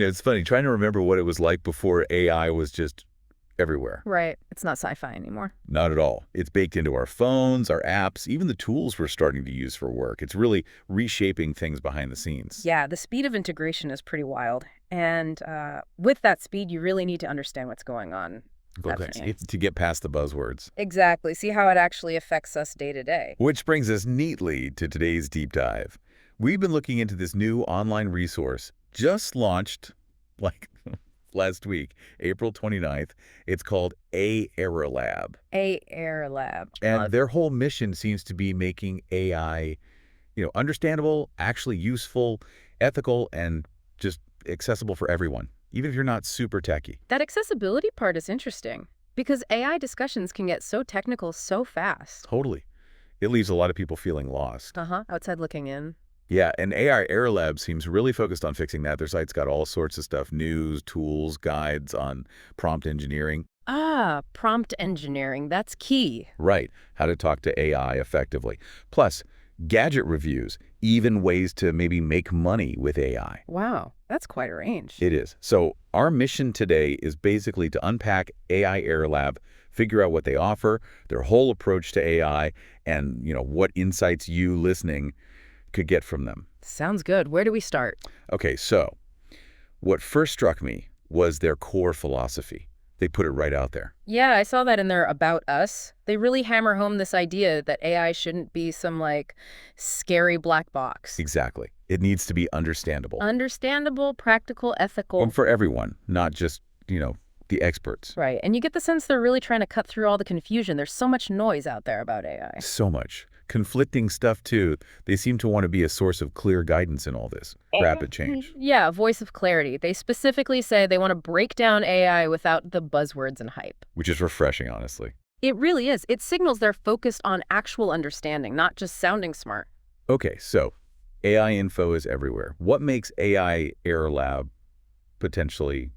It's funny, trying to remember what it was like before AI was just everywhere. Right. It's not sci-fi anymore. Not at all. It's baked into our phones, our apps, even the tools we're starting to use for work. It's really reshaping things behind the scenes. Yeah, the speed of integration is pretty wild. And with that speed, you really need to understand what's going on. Okay, Definitely. to get past the buzzwords. Exactly. See how it actually affects us day to day. Which brings us neatly to today's deep dive. We've been looking into this new online resource just launched like last week, April 29th. It's called Air Lab. Air Lab. And their whole mission seems to be making AI, understandable, actually useful, ethical, and just accessible for everyone, even if you're not super techy. That accessibility part is interesting because AI discussions can get so technical so fast. Totally. It leaves a lot of people feeling lost. Outside looking in. Yeah, and AI Air Lab seems really focused on fixing that. Their site's got all sorts of stuff, news, tools, guides on prompt engineering. Prompt engineering. That's key. Right, how to talk to AI effectively. Plus, gadget reviews, even ways to maybe make money with AI. Wow, that's quite a range. It is. So our mission today is basically to unpack AI Air Lab, figure out what they offer, their whole approach to AI, and what insights you listening could get from them. Sounds good. Where do we start? Okay, so what first struck me was their core philosophy. They put it right out there. Yeah, I saw that in their About Us. They really hammer home this idea that AI shouldn't be some, scary black box. Exactly. It needs to be understandable. Understandable, practical, ethical. For everyone, not just, the experts. Right, and you get the sense they're really trying to cut through all the confusion. There's so much noise out there about AI. So much. Conflicting stuff, too. They seem to want to be a source of clear guidance in all this rapid change. Yeah, voice of clarity. They specifically say they want to break down AI without the buzzwords and hype. Which is refreshing, honestly. It really is. It signals they're focused on actual understanding, not just sounding smart. Okay, so AI info is everywhere. What makes AI Air Lab potentially,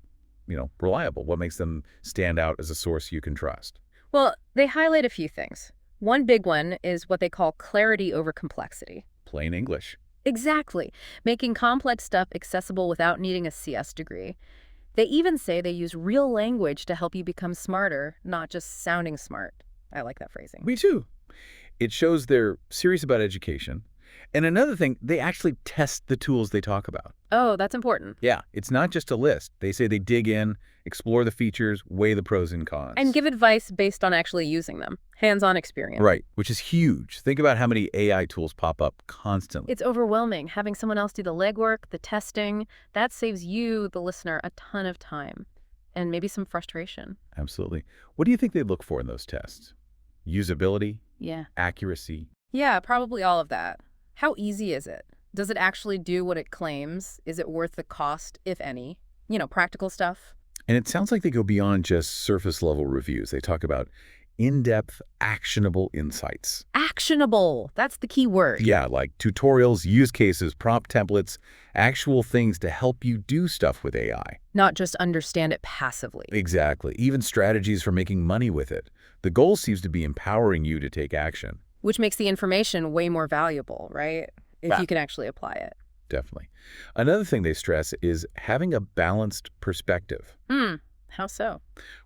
reliable? What makes them stand out as a source you can trust? Well, they highlight a few things. One big one is what they call clarity over complexity. Plain English. Exactly. Making complex stuff accessible without needing a CS degree. They even say they use real language to help you become smarter, not just sounding smart. I like that phrasing. Me too. It shows they're serious about education. And another thing, they actually test the tools they talk about. Oh, that's important. Yeah, it's not just a list. They say they dig in, explore the features, weigh the pros and cons. And give advice based on actually using them. Hands-on experience. Right, which is huge. Think about how many AI tools pop up constantly. It's overwhelming. Having someone else do the legwork, the testing, that saves you, the listener, a ton of time. And maybe some frustration. Absolutely. What do you think they look for in those tests? Usability? Yeah. Accuracy? Yeah, probably all of that. How easy is it? Does it actually do what it claims? Is it worth the cost, if any? Practical stuff. And it sounds like they go beyond just surface-level reviews. They talk about in-depth, actionable insights. Actionable. That's the key word. Yeah, like tutorials, use cases, prompt templates, actual things to help you do stuff with AI. Not just understand it passively. Exactly. Even strategies for making money with it. The goal seems to be empowering you to take action. Which makes the information way more valuable, right? If you can actually apply it. Definitely. Another thing they stress is having a balanced perspective. How so?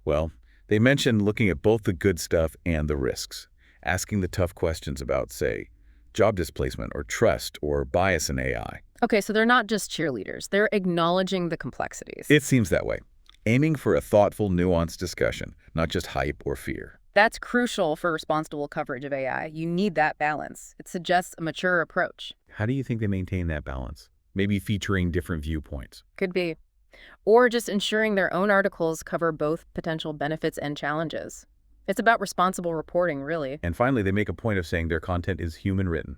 Well, they mention looking at both the good stuff and the risks, asking the tough questions about, say, job displacement or trust or bias in AI. Okay, so they're not just cheerleaders. They're acknowledging the complexities. It seems that way. Aiming for a thoughtful, nuanced discussion, not just hype or fear. That's crucial for responsible coverage of AI. You need that balance. It suggests a mature approach. How do you think they maintain that balance? Maybe featuring different viewpoints. Could be. Or just ensuring their own articles cover both potential benefits and challenges. It's about responsible reporting, really. And finally, they make a point of saying their content is human-written.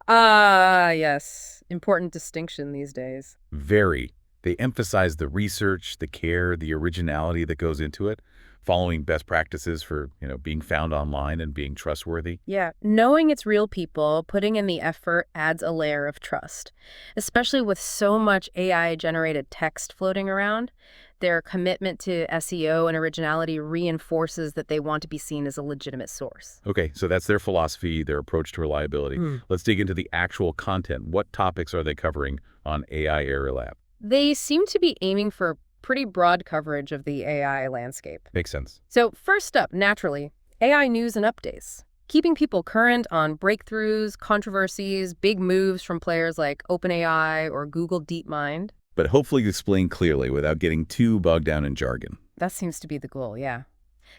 Yes. Important distinction these days. Very. They emphasize the research, the care, the originality that goes into it, following best practices for, being found online and being trustworthy. Yeah. Knowing it's real people, putting in the effort adds a layer of trust, especially with so much AI-generated text floating around. Their commitment to SEO and originality reinforces that they want to be seen as a legitimate source. Okay, so that's their philosophy, their approach to reliability. Let's dig into the actual content. What topics are they covering on AI Air Lab? They seem to be aiming for pretty broad coverage of the AI landscape. Makes sense. So first up, naturally, AI news and updates. Keeping people current on breakthroughs, controversies, big moves from players like OpenAI or Google DeepMind. But hopefully explained clearly without getting too bogged down in jargon. That seems to be the goal, yeah.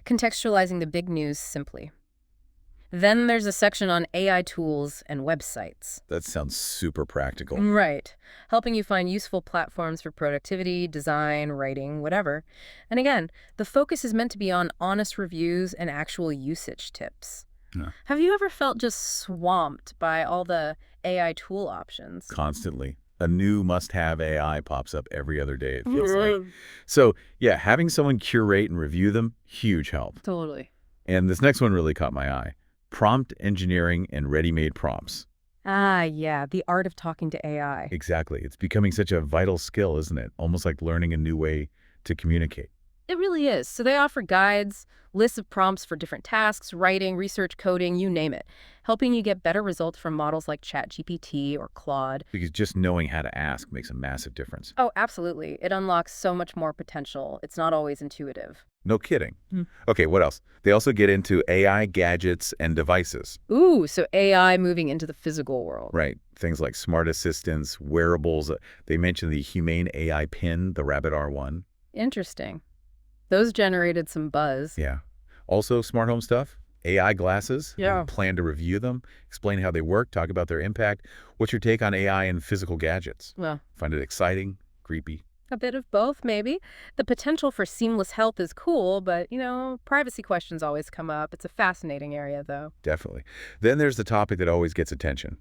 Contextualizing the big news simply. Then there's a section on AI tools and websites. That sounds super practical. Right. Helping you find useful platforms for productivity, design, writing, whatever. And again, the focus is meant to be on honest reviews and actual usage tips. Yeah. Have you ever felt just swamped by all the AI tool options? Constantly. A new must-have AI pops up every other day, it feels like. So, yeah, having someone curate and review them, huge help. Totally. And this next one really caught my eye. Prompt engineering and ready-made prompts. Ah, yeah, the art of talking to AI. Exactly. It's becoming such a vital skill, isn't it? Almost like learning a new way to communicate. It really is. So they offer guides, lists of prompts for different tasks, writing, research, coding, you name it, helping you get better results from models like ChatGPT or Claude. Because just knowing how to ask makes a massive difference. Oh, absolutely. It unlocks so much more potential. It's not always intuitive. No kidding. Okay, what else? They also get into AI gadgets and devices. Ooh, so AI moving into the physical world. Right. Things like smart assistants, wearables. They mentioned the Humane AI pin, the Rabbit R1. Interesting. Those generated some buzz. Yeah. Also, smart home stuff, AI glasses. Yeah. We plan to review them, explain how they work, talk about their impact. What's your take on AI and physical gadgets? Well, Find it exciting, creepy? a bit of both, maybe. The potential for seamless health is cool, but, privacy questions always come up. It's a fascinating area, though. Definitely. Then there's the topic that always gets attention.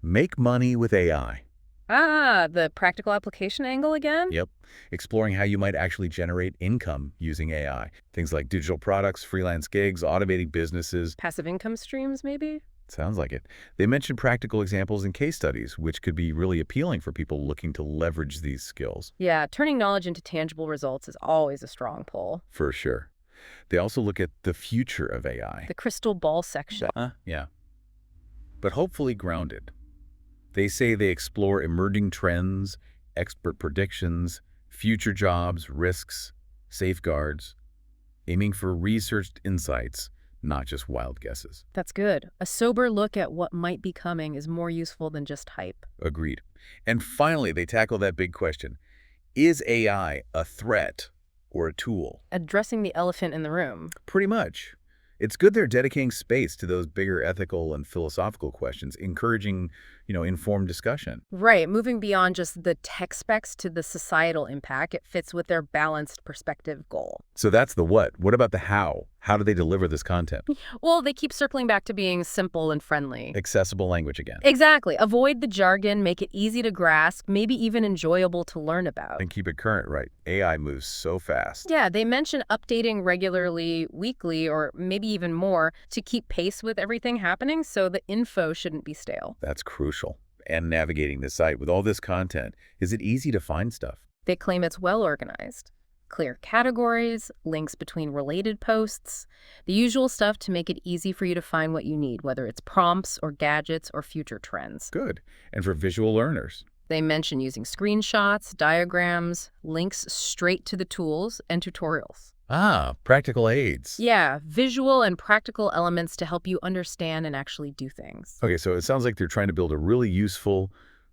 Make money with AI. Ah, the practical application angle again? Yep. Exploring how you might actually generate income using AI. Things like digital products, freelance gigs, automating businesses. Passive income streams, maybe? Sounds like it. They mentioned practical examples and case studies, which could be really appealing for people looking to leverage these skills. Yeah, turning knowledge into tangible results is always a strong pull. For sure. They also look at the future of AI. The crystal ball section. Yeah. But hopefully grounded. They say they explore emerging trends, expert predictions, future jobs, risks, safeguards, aiming for researched insights, not just wild guesses. That's good. A sober look at what might be coming is more useful than just hype. Agreed. And finally, they tackle that big question. Is AI a threat or a tool? Addressing the elephant in the room. Pretty much. It's good they're dedicating space to those bigger ethical and philosophical questions, encouraging, informed discussion. Right, moving beyond just the tech specs to the societal impact, it fits with their balanced perspective goal. So that's the what. What about the how? How do they deliver this content? Well, they keep circling back to being simple and friendly. Accessible language again. Exactly. Avoid the jargon, make it easy to grasp, maybe even enjoyable to learn about. And keep it current, right? AI moves so fast. Yeah, they mention updating regularly, weekly, or maybe even more to keep pace with everything happening, so the info shouldn't be stale. That's crucial. And navigating the site with all this content, is it easy to find stuff? They claim it's well organized. Clear categories, links between related posts, the usual stuff to make it easy for you to find what you need, whether it's prompts or gadgets or future trends. Good. And for visual learners? They mention using screenshots, diagrams, links straight to the tools, and tutorials. Ah, practical aids. Yeah, visual and practical elements to help you understand and actually do things. Okay, so it sounds like they're trying to build a really useful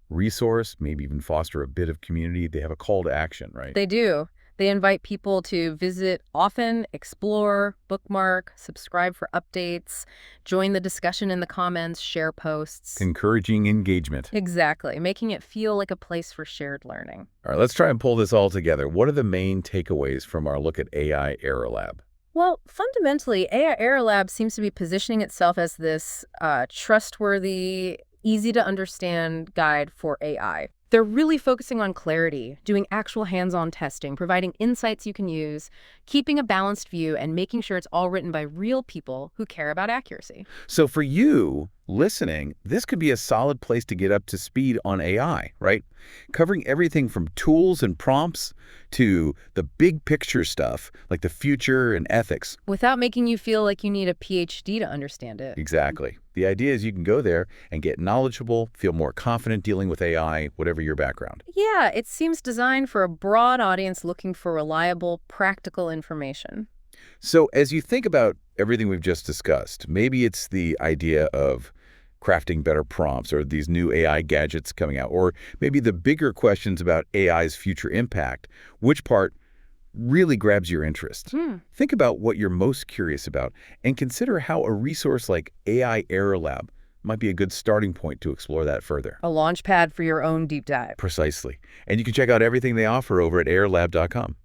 resource, maybe even foster a bit of community. They have a call to action, right? They do. They invite people to visit often, explore, bookmark, subscribe for updates, join the discussion in the comments, share posts. Encouraging engagement. Exactly, making it feel like a place for shared learning. All right, let's try and pull this all together. What are the main takeaways from our look at AI Error Lab? Well, fundamentally, AI Error Lab seems to be positioning itself as this trustworthy, easy-to-understand guide for AI. They're really focusing on clarity, doing actual hands-on testing, providing insights you can use, keeping a balanced view, and making sure it's all written by real people who care about accuracy. So for you, listening, this could be a solid place to get up to speed on AI, right? Covering everything from tools and prompts to the big picture stuff like the future and ethics. Without making you feel like you need a PhD to understand it. Exactly. The idea is you can go there and get knowledgeable, feel more confident dealing with AI, whatever your background. Yeah, it seems designed for a broad audience looking for reliable, practical information. So as you think about everything we've just discussed, maybe it's the idea of crafting better prompts or these new AI gadgets coming out, or maybe the bigger questions about AI's future impact. Which part really grabs your interest? Hmm. Think about what you're most curious about and consider how a resource like AI Error Lab might be a good starting point to explore that further. A launch pad for your own deep dive. Precisely. And you can check out everything they offer over at airlab.com.